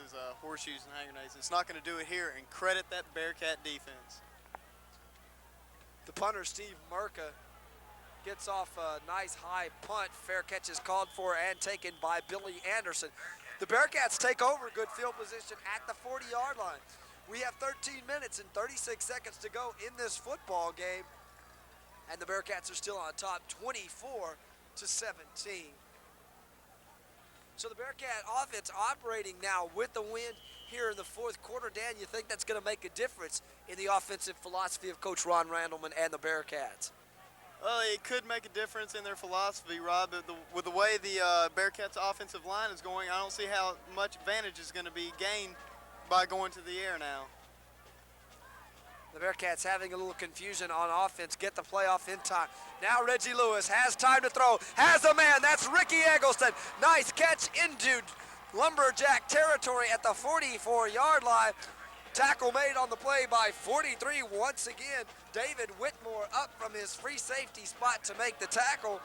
his horseshoes and hand grenades. It's not going to do it here, and credit that Bearcat defense. The punter, Steve Merka, gets off a nice high punt. Fair catch is called for and taken by Billy Anderson. The Bearcats take over good field position at the 40-yard line. We have 13 minutes and 36 seconds to go in this football game, and the Bearcats are still on top, 24-17. So the Bearcat offense operating now with the wind here in the fourth quarter. Dan, you think that's going to make a difference in the offensive philosophy of Coach Ron Randleman and the Bearcats? Well, it could make a difference in their philosophy, Rob, but with the way the Bearcats' offensive line is going, I don't see how much advantage is going to be gained by going to the air now. The Bearcats having a little confusion on offense, get the playoff in time. Now Reggie Lewis has time to throw, has a man, that's Ricky Eggleston. Nice catch into Lumberjack territory at the 44-yard line. Tackle made on the play by 43 once again. David Whitmore up from his free safety spot to make the tackle.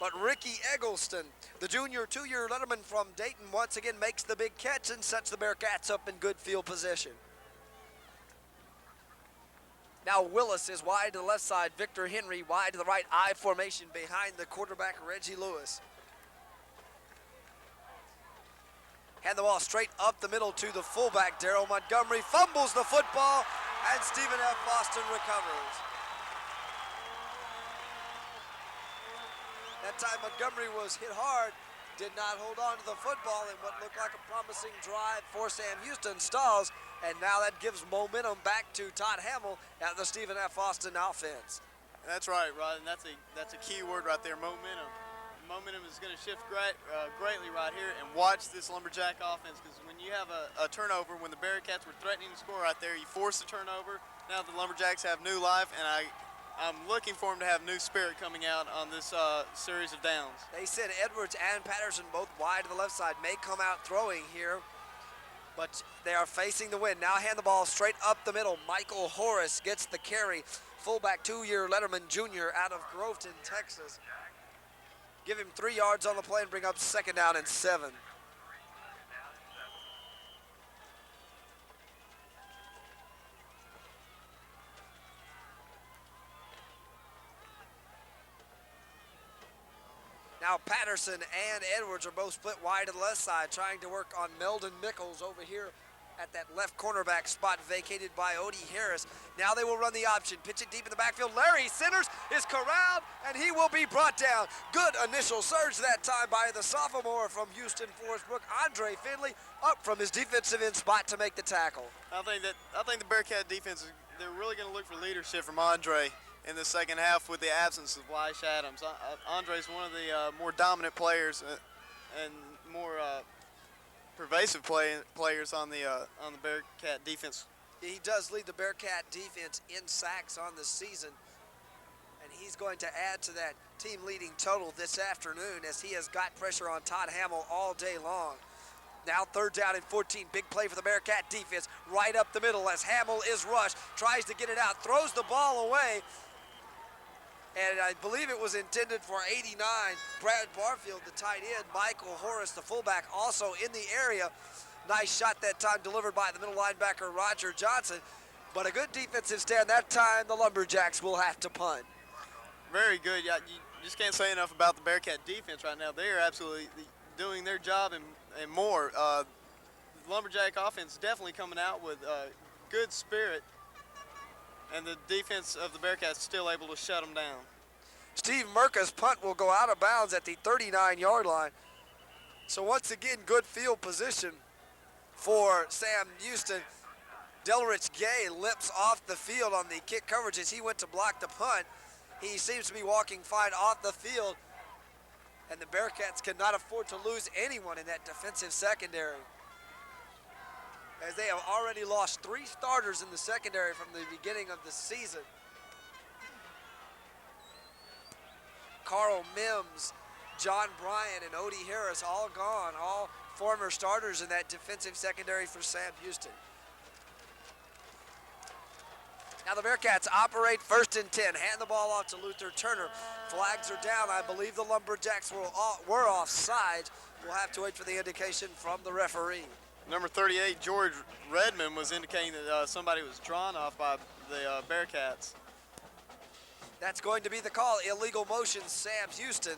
But Ricky Eggleston, the junior two-year letterman from Dayton, once again makes the big catch and sets the Bearcats up in good field position. Now Willis is wide to the left side. Victor Henry wide to the right, I formation behind the quarterback Reggie Lewis. Hand the ball straight up the middle to the fullback, Daryl Montgomery, fumbles the football, and Stephen F. Boston recovers. That time Montgomery was hit hard, did not hold on to the football, and what looked like a promising drive for Sam Houston stalls, and now that gives momentum back to Todd Hamill at the Stephen F. Austin offense. That's right, Rod, and that's a key word right there, momentum. Momentum is going to shift greatly right here, and watch this Lumberjack offense, because when you have a turnover, when the Bearcats were threatening to score right there, you force the turnover. Now the Lumberjacks have new life, and I'm looking for them to have new spirit coming out on this series of downs. They said Edwards and Patterson, both wide to the left side, may come out throwing here, but they are facing the wind. Now hand the ball straight up the middle. Michael Horace gets the carry. Fullback, two-year letterman junior out of Groveton, Texas. Give him 3 yards on the play and bring up second down and 7. Now Patterson and Edwards are both split wide to the left side, trying to work on Meldon Mickles over here at that left cornerback spot vacated by Odie Harris. Now they will run the option, pitch it deep in the backfield. Larry Centers is corralled, and he will be brought down. Good initial surge that time by the sophomore from Houston Forest Brook, Andre Finley, up from his defensive end spot to make the tackle. I think the Bearcat defense, they're really going to look for leadership from Andre in the second half with the absence of Weish Adams. Andre's one of the more dominant players and more pervasive players on the Bearcat defense. He does lead the Bearcat defense in sacks on the season, and he's going to add to that team leading total this afternoon as he has got pressure on Todd Hamill all day long. Now third down and 14, big play for the Bearcat defense, right up the middle as Hamill is rushed, tries to get it out, throws the ball away, and I believe it was intended for 89. Brad Barfield, the tight end, Michael Horace, the fullback, also in the area. Nice shot that time delivered by the middle linebacker, Roger Johnson. But a good defensive stand that time. The Lumberjacks will have to punt. Very good. Yeah, you just can't say enough about the Bearcat defense right now. They are absolutely doing their job and more. The Lumberjack offense definitely coming out with good spirit, and the defense of the Bearcats still able to shut them down. Steve Merka's punt will go out of bounds at the 39-yard line. So once again, good field position for Sam Houston. Delrich Gay limps off the field on the kick coverage as he went to block the punt. He seems to be walking fine off the field, and the Bearcats cannot afford to lose anyone in that defensive secondary, as they have already lost 3 starters in the secondary from the beginning of the season. Carl Mims, John Bryant, and Odie Harris all gone, all former starters in that defensive secondary for Sam Houston. Now the Bearcats operate 1st and 10. Hand the ball off to Luther Turner. Flags are down. I believe the Lumberjacks were offside. We'll have to wait for the indication from the referee. Number 38, George Redmond, was indicating that somebody was drawn off by the Bearcats. That's going to be the call. Illegal motion, Sam Houston.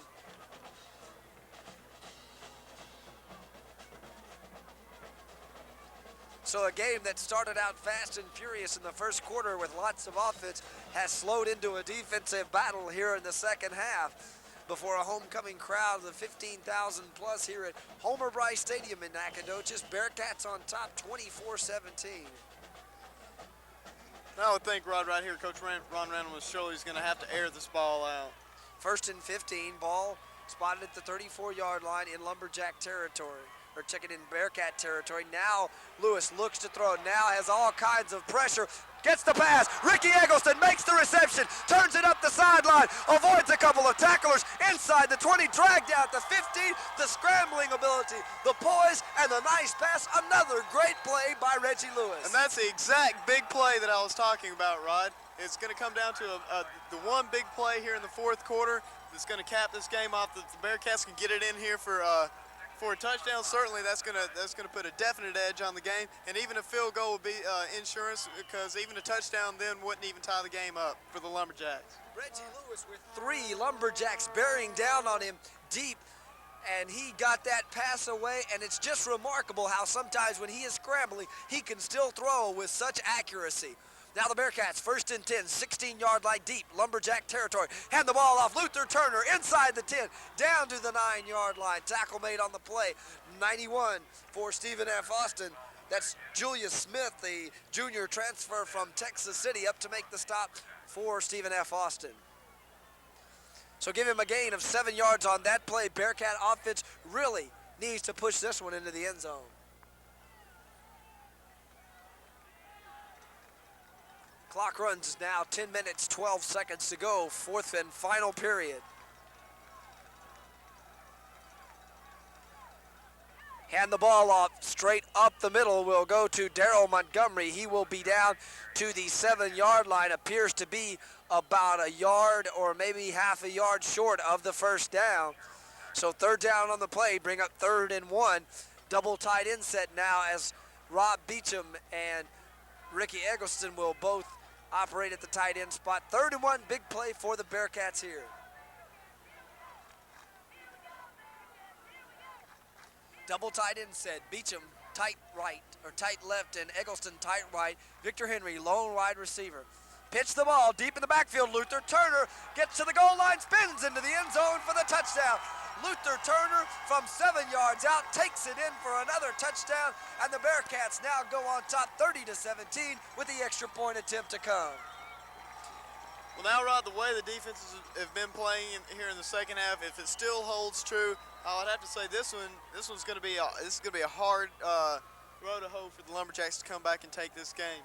So a game that started out fast and furious in the first quarter with lots of offense has slowed into a defensive battle here in the second half before a homecoming crowd of 15,000 plus here at Homer Brice Stadium in Nacogdoches. Bearcats on top 24-17. I would think, Rod, right here, Coach Ron Reynolds surely is going to have to air this ball out. First and 15, ball spotted at the 34-yard line in Lumberjack territory, or checking in Bearcat territory. Now Lewis looks to throw, now has all kinds of pressure, gets the pass. Ricky Eggleston makes the reception, turns it up the sideline, avoids a couple of tacklers inside the 20, dragged out the 15, the scrambling ability, the poise, and the nice pass. Another great play by Reggie Lewis. And that's the exact big play that I was talking about, Rod. It's going to come down to the one big play here in the fourth quarter that's going to cap this game off. The Bearcats can get it in here for a touchdown. Certainly that's going to put a definite edge on the game, and even a field goal would be insurance, because even a touchdown then wouldn't even tie the game up for the Lumberjacks. Reggie Lewis with 3 Lumberjacks bearing down on him deep, and he got that pass away, and it's just remarkable how sometimes when he is scrambling, he can still throw with such accuracy. Now the Bearcats, first and 10, 16-yard line deep, Lumberjack territory. Hand the ball off, Luther Turner inside the 10, down to the 9-yard line. Tackle made on the play, 91 for Stephen F. Austin. That's Julius Smith, the junior transfer from Texas City, up to make the stop for Stephen F. Austin. So give him a gain of 7 yards on that play. Bearcat offense really needs to push this one into the end zone. Clock runs now, 10 minutes, 12 seconds to go, fourth and final period. Hand the ball off, straight up the middle will go to Darryl Montgomery. He will be down to the 7-yard line, appears to be about a yard or maybe half a yard short of the first down. So third down on the play, bring up 3rd and 1. Double tight end set now as Rob Beecham and Ricky Eggleston will both operate at the tight end spot. 3rd and 1, big play for the Bearcats here. Double tight end set, Beecham tight right, or tight left, and Eggleston tight right. Victor Henry, lone wide receiver. Pitch the ball deep in the backfield. Luther Turner gets to the goal line, spins into the end zone for the touchdown. Luther Turner from 7 yards out takes it in for another touchdown, and the Bearcats now go on top 30-17 with the extra point attempt to come. Well, now, Rod, the way the defenses have been playing here in the second half, if it still holds true, I would have to say this one's going to be a hard road to hoe for the Lumberjacks to come back and take this game.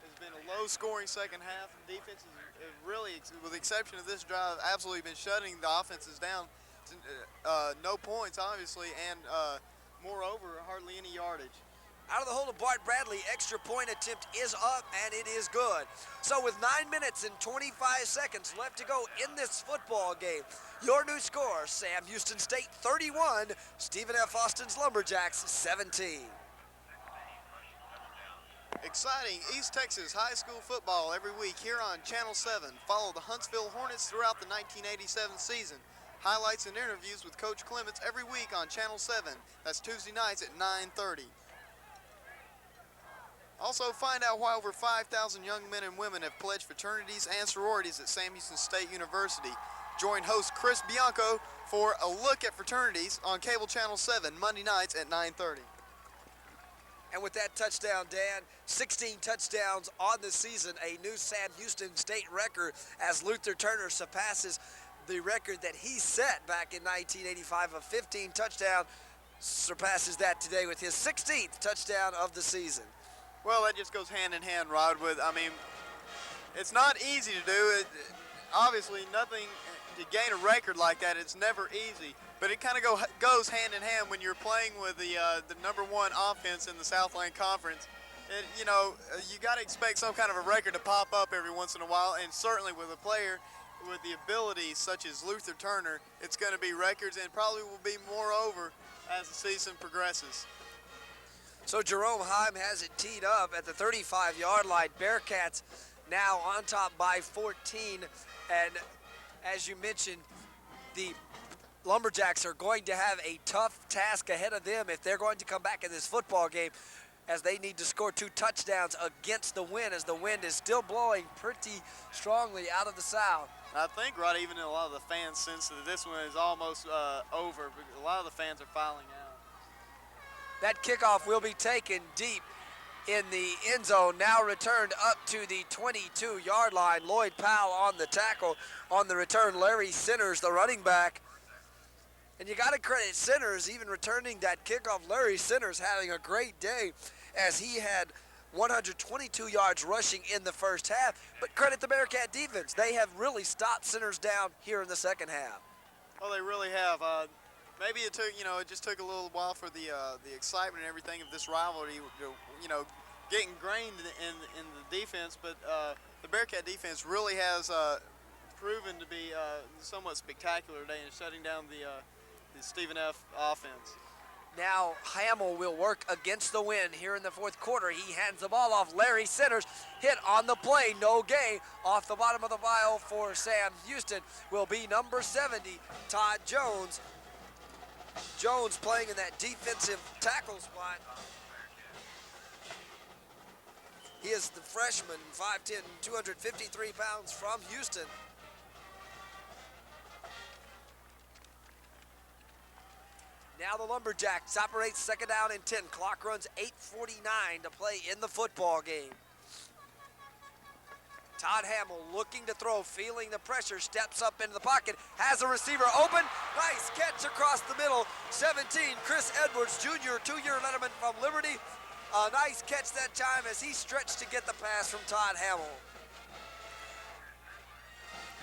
It's been a low-scoring second half, and defenses have really, with the exception of this drive, absolutely been shutting the offenses down. No points, obviously, and moreover, hardly any yardage. Out of the hold of Bart Bradley, extra point attempt is up, and it is good. So with 9 minutes and 25 seconds left to go in this football game, your new score, Sam Houston State 31, Stephen F. Austin's Lumberjacks 17. Exciting East Texas high school football every week here on Channel 7. Follow the Huntsville Hornets throughout the 1987 season. Highlights and interviews with Coach Clements every week on Channel 7. That's Tuesday nights at 9:30. Also, find out why over 5,000 young men and women have pledged fraternities and sororities at Sam Houston State University. Join host Chris Bianco for a look at fraternities on Cable Channel 7 Monday nights at 9:30. And with that touchdown, Dan, 16 touchdowns on the season, a new Sam Houston State record as Luther Turner surpasses the record that he set back in 1985 of 15 touchdowns, surpasses that today with his 16th touchdown of the season. Well, that just goes hand in hand, Rod, with, I mean, it's not easy to do. Obviously, nothing to gain a record like that, it's never easy. But it kind of goes hand in hand when you're playing with the #1 offense in the Southland Conference. You got to expect some kind of a record to pop up every once in a while, and certainly with a player with the ability such as Luther Turner, it's going to be records, and probably will be moreover as the season progresses. So Jerome Heim has it teed up at the 35-yard line. Bearcats now on top by 14. And as you mentioned, the Lumberjacks are going to have a tough task ahead of them if they're going to come back in this football game, as they need to score 2 touchdowns against the wind, as the wind is still blowing pretty strongly out of the south. I think, Rod, even a lot of the fans sense that this one is almost over, because a lot of the fans are filing out. That kickoff will be taken deep in the end zone, now returned up to the 22-yard line. Lloyd Powell on the tackle. On the return, Larry Sinners, the running back. And you got to credit Sinners even returning that kickoff. Larry Sinners having a great day, as he had 122 yards rushing in the first half. But credit the Bearcat defense. They have really stopped Sinners down here in the second half. Oh, they really have. Maybe it took, it just took a little while for the excitement and everything of this rivalry to, get ingrained in the defense. But the Bearcat defense really has proven to be somewhat spectacular today in shutting down the Stephen F. offense. Now Hamill will work against the wind here in the fourth quarter. He hands the ball off. Larry Sinners hit on the play, no gain. Off the bottom of the file for Sam Houston will be number 70, Todd Jones. Jones playing in that defensive tackle spot. He is the freshman, 5'10", 253 pounds from Houston. Now the Lumberjacks operate second down and 10. Clock runs 8:49 to play in the football game. Todd Hamill looking to throw, feeling the pressure, steps up into the pocket, has a receiver open. Nice catch across the middle. 17, Chris Edwards Jr., 2-year letterman from Liberty. A nice catch that time as he stretched to get the pass from Todd Hamill.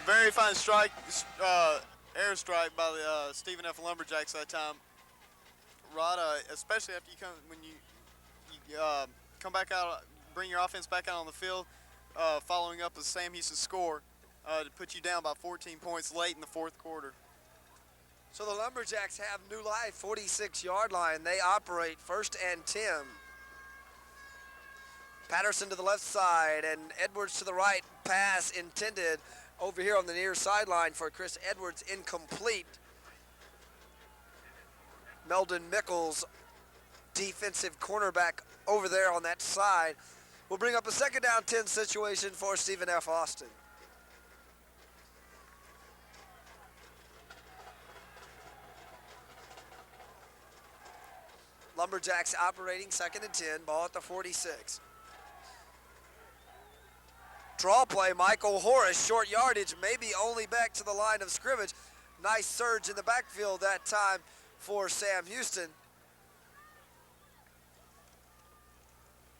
Very fine strike, air strike by the Stephen F. Lumberjacks that time. Rod, especially after when you come back out, bring your offense back out on the field, following up a Sam Houston score to put you down by 14 points late in the fourth quarter. So the Lumberjacks have new life, 46-yard line. They operate first and 10. Patterson to the left side and Edwards to the right. Pass intended over here on the near sideline for Chris Edwards, incomplete. Meldon Mickles, defensive cornerback over there on that side, will bring up a second down 10 situation for Stephen F. Austin. Lumberjacks operating second and 10, ball at the 46. Draw play, Michael Horace, short yardage, maybe only back to the line of scrimmage. Nice surge in the backfield that time for Sam Houston.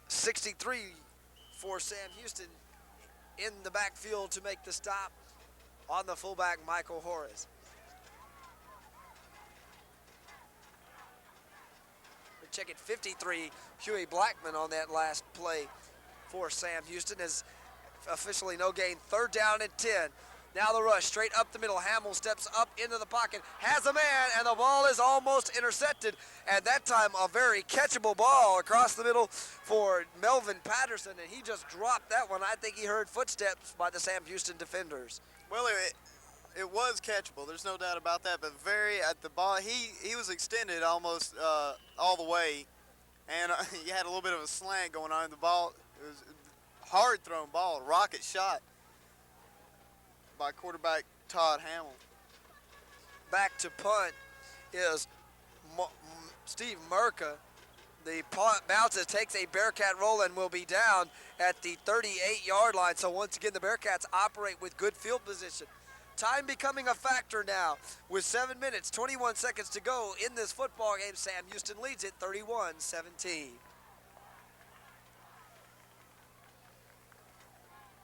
63 for Sam Houston in the backfield to make the stop on the fullback, Michael Horace. We check it, 53, Huey Blackman on that last play for Sam Houston, as officially no gain. Third down and 10. Now the rush, straight up the middle. Hamill steps up into the pocket, has a man, and the ball is almost intercepted. And that time, a very catchable ball across the middle for Melvin Patterson, and he just dropped that one. I think he heard footsteps by the Sam Houston defenders. Well, it was catchable. There's no doubt about that. But very at the ball, he was extended almost all the way, and he had a little bit of a slant going on. The ball, it was a hard thrown ball, a rocket shot by quarterback Todd Hamill. Back to punt is Steve Merka. The punt bounces, takes a Bearcat roll, and will be down at the 38-yard line. So once again, the Bearcats operate with good field position. Time becoming a factor now. With 7 minutes, 21 seconds to go in this football game, Sam Houston leads it 31-17.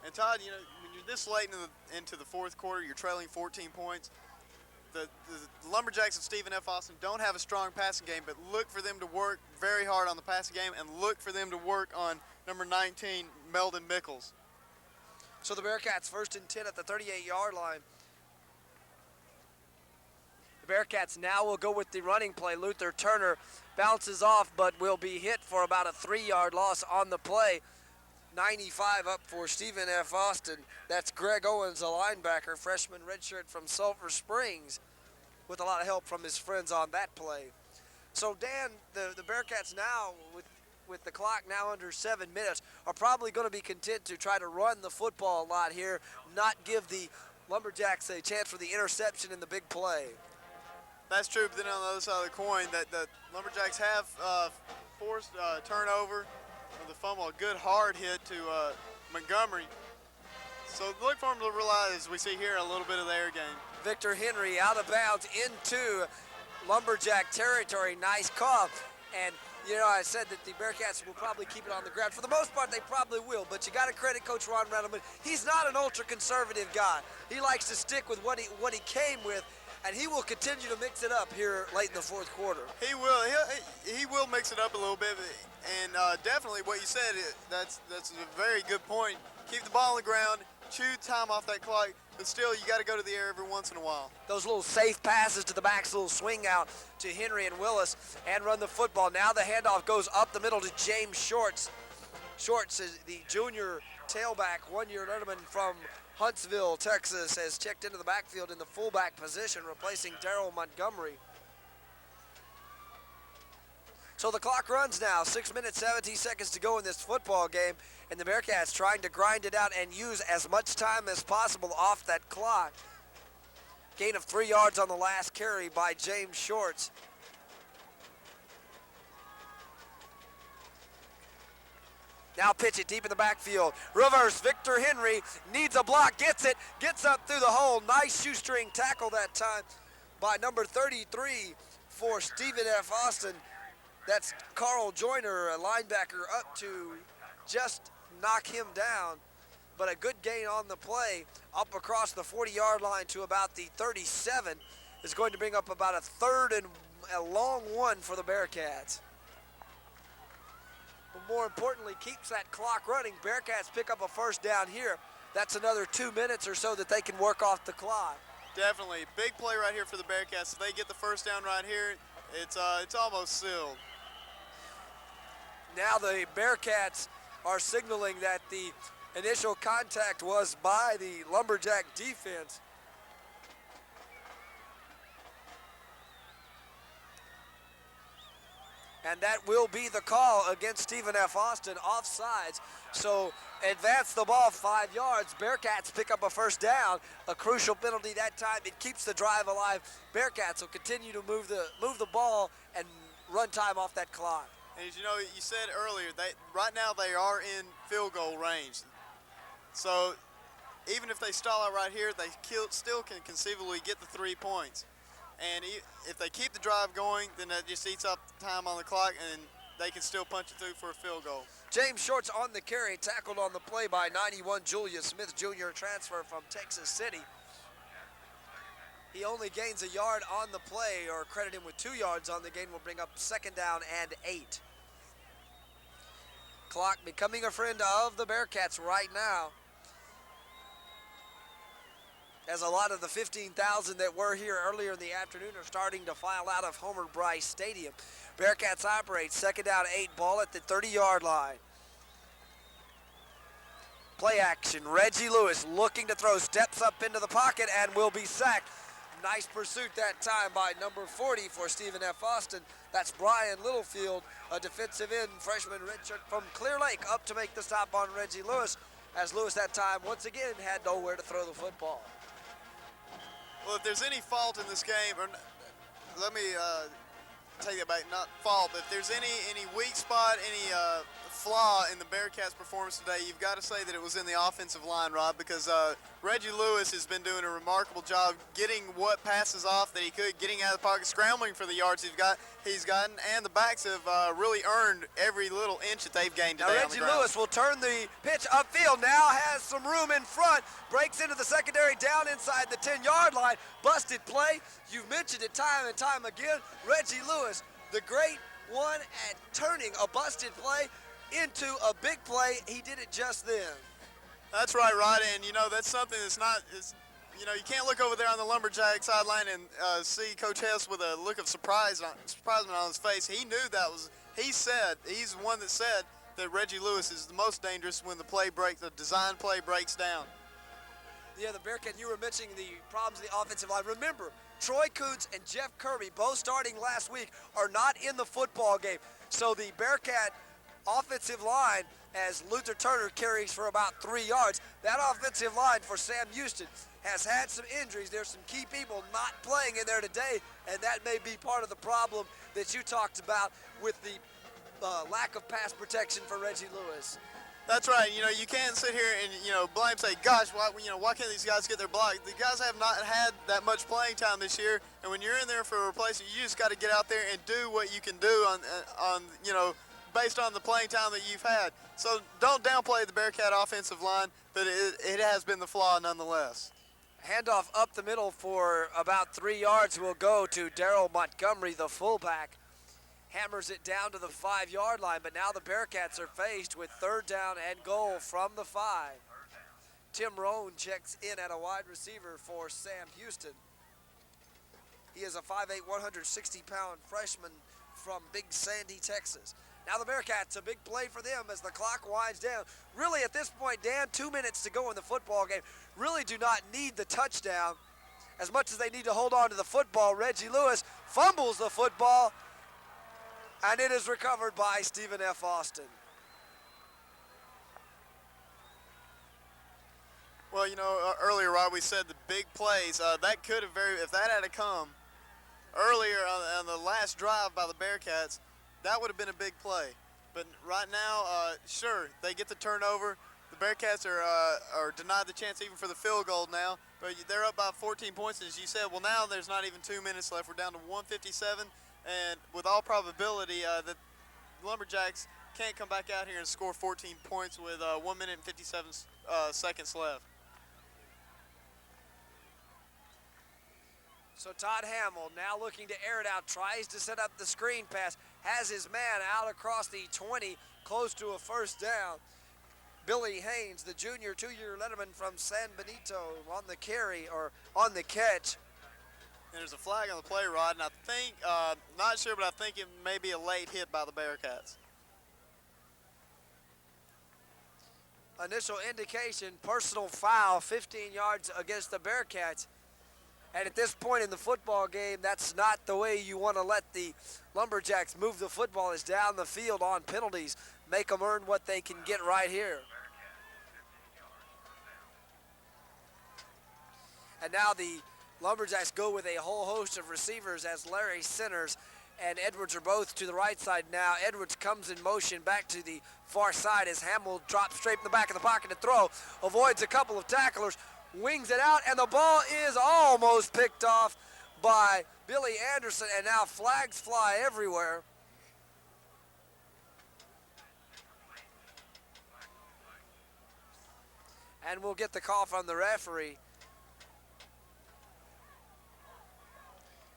And Todd, when you're this late into the fourth quarter, you're trailing 14 points. The Lumberjacks of Stephen F. Austin don't have a strong passing game, but look for them to work very hard on the passing game, and look for them to work on number 19, Meldon Mickles. So the Bearcats first and 10 at the 38-yard line. The Bearcats now will go with the running play. Luther Turner bounces off, but will be hit for about a 3-yard loss on the play. 95 up for Stephen F. Austin. That's Greg Owens, a linebacker, freshman redshirt from Sulphur Springs, with a lot of help from his friends on that play. So Dan, the Bearcats now, with the clock now under 7 minutes, are probably going to be content to try to run the football a lot here, not give the Lumberjacks a chance for the interception in the big play. That's true, but then on the other side of the coin, that the Lumberjacks have forced turnover with the fumble, a good hard hit to Montgomery. So look for him to realize, we see here, a little bit of the air game. Victor Henry out of bounds into Lumberjack territory. Nice call. And, you know, I said that the Bearcats will probably keep it on the ground. For the most part, they probably will, but you got to credit Coach Ron Reynolds. He's not an ultra-conservative guy. He likes to stick with what he came with, and he will continue to mix it up here late in the fourth quarter. He will. He will mix it up a little bit, and definitely what you said, that's a very good point. Keep the ball on the ground, chew time off that clock, but still you got to go to the air every once in a while. Those little safe passes to the backs, little swing out to Henry and Willis, and run the football. Now the handoff goes up the middle to James Shorts. Shorts is the junior tailback, one-year letterman from Huntsville, Texas, has checked into the backfield in the fullback position, replacing Darryl Montgomery. So the clock runs now, 6 minutes, 17 seconds to go in this football game, and the Bearcats trying to grind it out and use as much time as possible off that clock. Gain of 3 yards on the last carry by James Shorts. Now pitch it deep in the backfield. Reverse, Victor Henry needs a block, gets it, gets up through the hole. Nice shoestring tackle that time by number 33 for Stephen F. Austin. That's Carl Joyner, a linebacker, up to just knock him down. But a good gain on the play, up across the 40-yard line to about the 37, is going to bring up about a third and a long one for the Bearcats. But more importantly, keeps that clock running. Bearcats pick up a first down here. That's another 2 minutes or so that they can work off the clock. Definitely. Big play right here for the Bearcats. If they get the first down right here, it's almost sealed. Now the Bearcats are signaling that the initial contact was by the Lumberjack defense. And that will be the call against Stephen F. Austin, offsides. So advance the ball 5 yards. Bearcats pick up a first down. A crucial penalty that time. It keeps the drive alive. Bearcats will continue to move the ball and run time off that clock. And as you know, you said earlier, right now they are in field goal range. So even if they stall out right here, they still can conceivably get the 3 points. And if they keep the drive going, then that just eats up time on the clock, and they can still punch it through for a field goal. James Shorts on the carry, tackled on the play by 91 Julius Smith Jr., transfer from Texas City. He only gains a yard on the play, or credit him with 2 yards on the gain, will bring up second down and 8. Clock becoming a friend of the Bearcats right now, as a lot of the 15,000 that were here earlier in the afternoon are starting to file out of Homer Brice Stadium. Bearcats operate, second down 8, ball at the 30-yard line. Play action, Reggie Lewis looking to throw, steps up into the pocket and will be sacked. Nice pursuit that time by number 40 for Stephen F. Austin. That's Brian Littlefield, a defensive end, freshman redshirt from Clear Lake, up to make the stop on Reggie Lewis, as Lewis that time once again had nowhere to throw the football. Well, if there's any fault in this game, or let me take that back, not fault, but if there's any weak spot, any flaw in the Bearcats' performance today, you've got to say that it was in the offensive line, Rob, because Reggie Lewis has been doing a remarkable job getting what passes off that he could, getting out of the pocket, scrambling for the yards he's gotten, and the backs have really earned every little inch that they've gained today. Now on the Reggie ground. Lewis will turn the pitch upfield, now has some room in front, breaks into the secondary down inside the 10-yard line. Busted play. You've mentioned it time and time again. Reggie Lewis, the great one at turning a busted play into a big play. He did it just then. That's right, Rod, and you know that's something that's You know, you can't look over there on the Lumberjack sideline and see Coach Hess with a look of surprisement on his face. He knew that was. He's the one that said that Reggie Lewis is the most dangerous when the design play breaks down. Yeah, the Bearcat, you were mentioning the problems in the offensive line. Remember, Troy Coots and Jeff Kirby, both starting last week, are not in the football game. So the Bearcat offensive line, as Luther Turner carries for about 3 yards, that offensive line for Sam Houston has had some injuries. There's some key people not playing in there today, and that may be part of the problem that you talked about with the lack of pass protection for Reggie Lewis. That's right. You know, you can't sit here and, blame, say, gosh, why can't these guys get their block? The guys have not had that much playing time this year, and when you're in there for a replacement, you just got to get out there and do what you can do based on the playing time that you've had. So don't downplay the Bearcat offensive line, but it has been the flaw nonetheless. Handoff up the middle for about 3 yards will go to Darryl Montgomery, the fullback. Hammers it down to the 5-yard line, but now the Bearcats are faced with 3rd down and goal from the 5. Tim Rohn checks in at a wide receiver for Sam Houston. He is a 5'8", 160-pound freshman from Big Sandy, Texas. Now the Bearcats, a big play for them as the clock winds down. Really, at this point, Dan, 2 minutes to go in the football game, really do not need the touchdown as much as they need to hold on to the football. Reggie Lewis fumbles the football, and it is recovered by Stephen F. Austin. Well, earlier, Rob, we said the big plays. That could have if that had come earlier on the last drive by the Bearcats, that would have been a big play. But right now, sure, they get the turnover. The Bearcats are denied the chance even for the field goal now. But they're up by 14 points, as you said. Well, now there's not even 2 minutes left. We're down to 157. And with all probability, the Lumberjacks can't come back out here and score 14 points with 1 minute and 57 seconds left. So Todd Hamill now looking to air it out, tries to set up the screen pass, has his man out across the 20, close to a 1st down. Billy Haynes, the junior 2-year letterman from San Benito, on the carry or on the catch. And there's a flag on the play, Rod, and I think, not sure, but I think it may be a late hit by the Bearcats. Initial indication, personal foul, 15 yards against the Bearcats. And at this point in the football game, that's not the way you want to let the Lumberjacks move the football, is down the field on penalties. Make them earn what they can get right here. And now the Lumberjacks go with a whole host of receivers as Larry Centers and Edwards are both to the right side now. Edwards comes in motion back to the far side as Hamill drops straight in the back of the pocket to throw. Avoids a couple of tacklers, wings it out, and the ball is almost picked off by Billy Anderson, and now flags fly everywhere. And we'll get the call from the referee.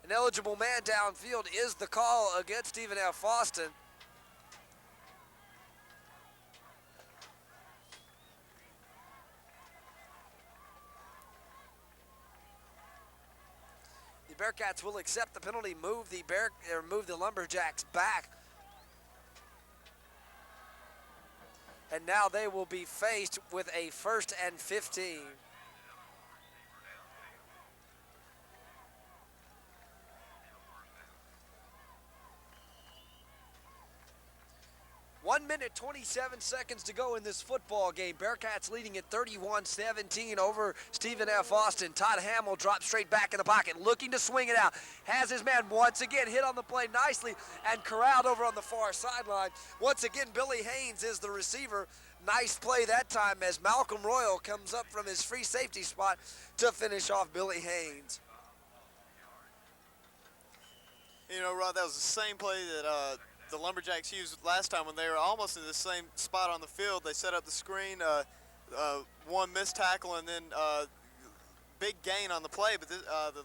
An eligible man downfield is the call against Stephen F. Austin. The Bearcats will accept the penalty, move the Lumberjacks back. And now they will be faced with a 1st and 15. 1 minute, 27 seconds to go in this football game. Bearcats leading at 31-17 over Stephen F. Austin. Todd Hamill drops straight back in the pocket, looking to swing it out. Has his man once again hit on the play nicely and corralled over on the far sideline. Once again, Billy Haynes is the receiver. Nice play that time as Malcolm Royal comes up from his free safety spot to finish off Billy Haynes. You know, Rod, that was the same play that the Lumberjacks used last time when they were almost in the same spot on the field. They set up the screen, one missed tackle, and then big gain on the play. But the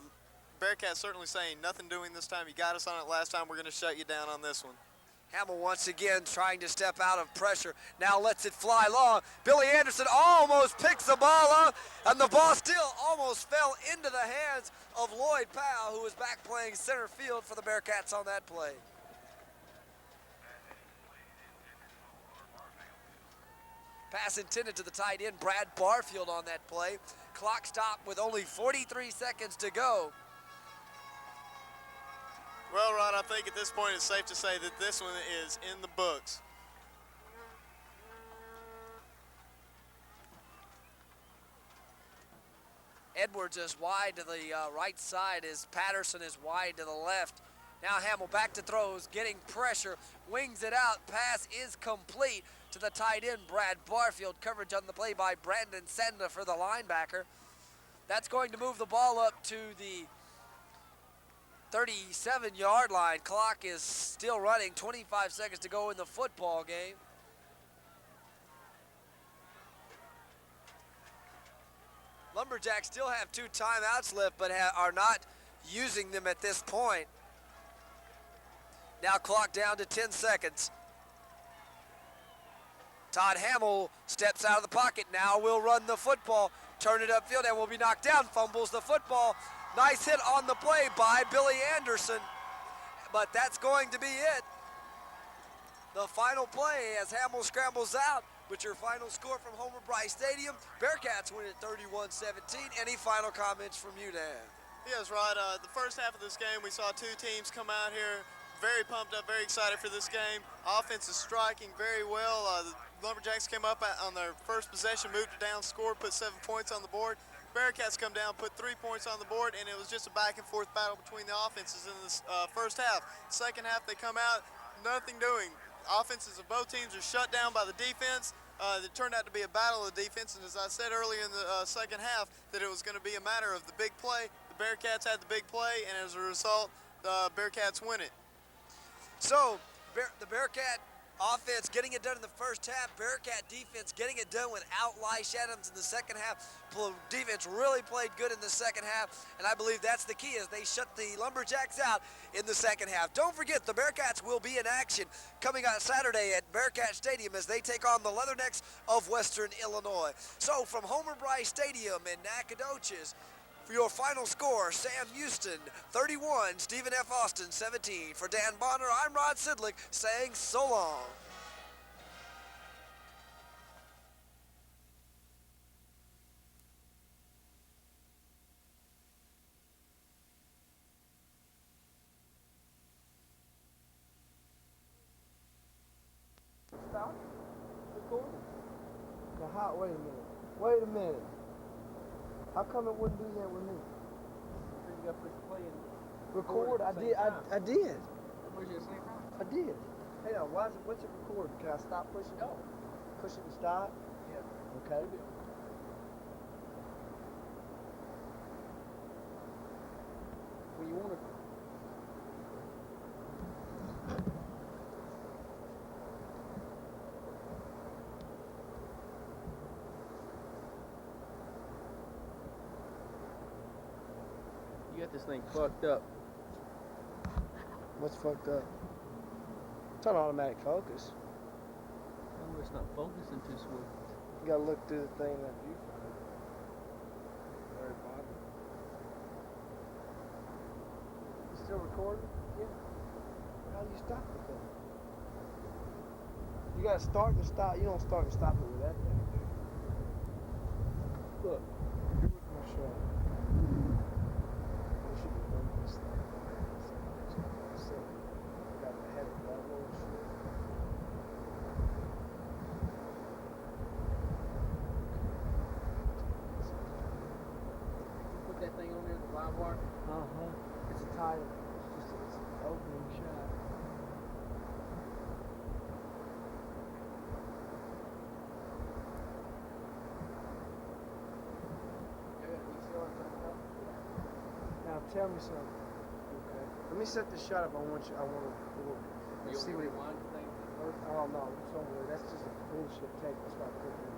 Bearcats certainly saying nothing doing this time. You got us on it last time. We're going to shut you down on this one. Hamill once again trying to step out of pressure. Now lets it fly long. Billy Anderson almost picks the ball up, and the ball still almost fell into the hands of Lloyd Powell, who was back playing center field for the Bearcats on that play. Pass intended to the tight end, Brad Barfield on that play. Clock stopped with only 43 seconds to go. Well, Rod, I think at this point it's safe to say that this one is in the books. Edwards is wide to the right side as Patterson is wide to the left. Now Hamill back to throws, getting pressure, wings it out. Pass is complete to the tight end, Brad Barfield. Coverage on the play by Brandon Senda for the linebacker. That's going to move the ball up to the 37-yard line. Clock is still running, 25 seconds to go in the football game. Lumberjacks still have 2 timeouts left, but are not using them at this point. Now clock down to 10 seconds. Todd Hamill steps out of the pocket. Now will run the football, turn it upfield, and will be knocked down. Fumbles the football. Nice hit on the play by Billy Anderson, but that's going to be it. The final play as Hamill scrambles out. With your final score from Homer Brice Stadium, Bearcats win at 31-17. Any final comments from you, Dan? Yes, Rod. The first half of this game, we saw 2 teams come out here very pumped up, very excited for this game. Offense is striking very well. The Lumberjacks came up on their first possession, moved it down, scored, put 7 points on the board. Bearcats come down, put 3 points on the board, and it was just a back-and-forth battle between the offenses in this first half. Second half, they come out, nothing doing. Offenses of both teams are shut down by the defense. It turned out to be a battle of defense, and as I said earlier in the second half, that it was going to be a matter of the big play. The Bearcats had the big play, and as a result, the Bearcats win it. So, the Bearcat offense getting it done in the first half. Bearcat defense getting it done without Leish Adams in the second half. Defense really played good in the second half, and I believe that's the key as they shut the Lumberjacks out in the second half. Don't forget, the Bearcats will be in action coming on Saturday at Bearcat Stadium as they take on the Leathernecks of Western Illinois. So from Homer Brice Stadium in Nacogdoches, for your final score, Sam Houston 31, Stephen F. Austin 17. For Dan Bonner, I'm Rod Sydlik saying so long. Stop. Recording. Now, how? Wait a minute. Wait a minute. How come it wouldn't do that with me? You got to push play and Record? I did. I did. push it at the same time. I did. Hey, now, what's it recording? Can I stop pushing? No. Push it and stop? Yeah. Okay. Well, you want to. You got this thing fucked up. What's fucked up? It's on automatic focus. Oh, it's not focusing too swift. You gotta look through the thing that viewfinder. Very bottom. You still recording? Yeah. How do you stop the thing? You gotta start and stop. You don't start and stop it with that thing, do you? Look. I'll show you. You should be running this thing. So, you got the head of that little shit. Put that thing on there, the live wire. It's a title. It's an opening shot. Now tell me something. Okay. Let me set the shot up. I want to record. Let's see what it wants. Oh no, it's over there. That's just a bullshit tape. That's not cooking.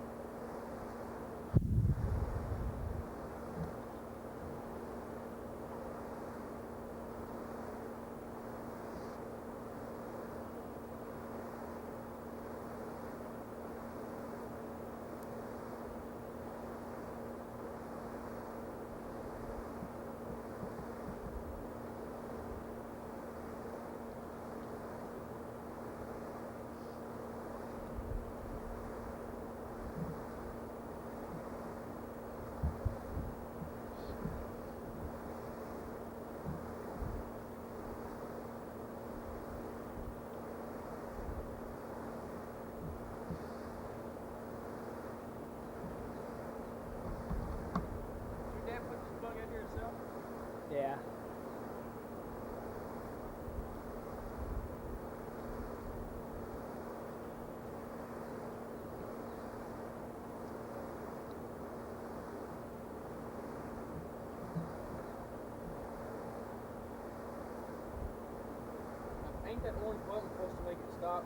that orange button supposed to make it stop?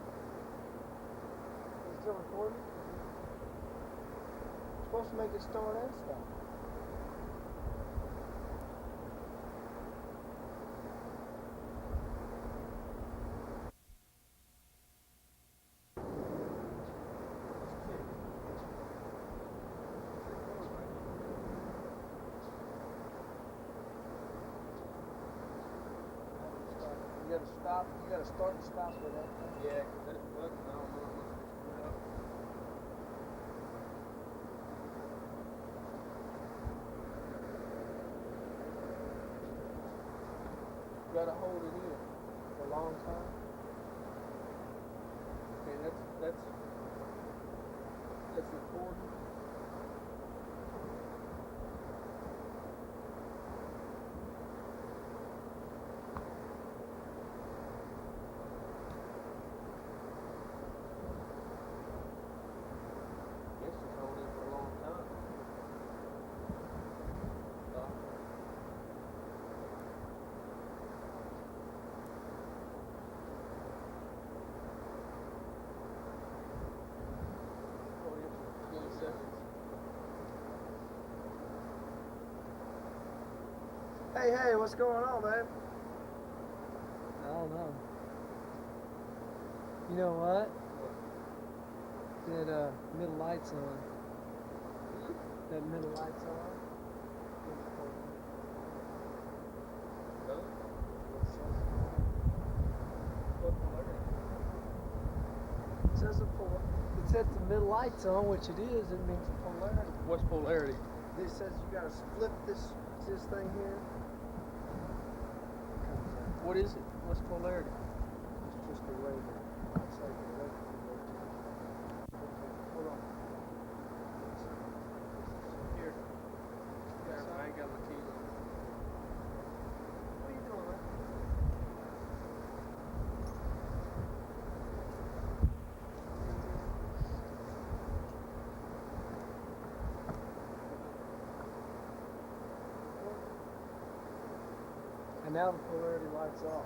It's still recording? It's supposed to make it start and stop. You gotta stop. You gotta start and stop with that. Yeah, 'cause that button, I don't know if it's screwed up. You gotta hold it in for a long time. Okay, that's recording. Guess just hold it for a long time. Stop. Hold it for 20 seconds. Hey, what's going on, man? I don't know. You know what? That middle light's on. That middle light's on. It says the it says the middle light's on, which it is. It means the polarity. What's polarity? It says you gotta flip this thing here. What is it? What's polarity? It's just the way that it's like the electrical voltage. Hold on. Here. I ain't got my keys on. What are you doing, man? And now the polarity light's off.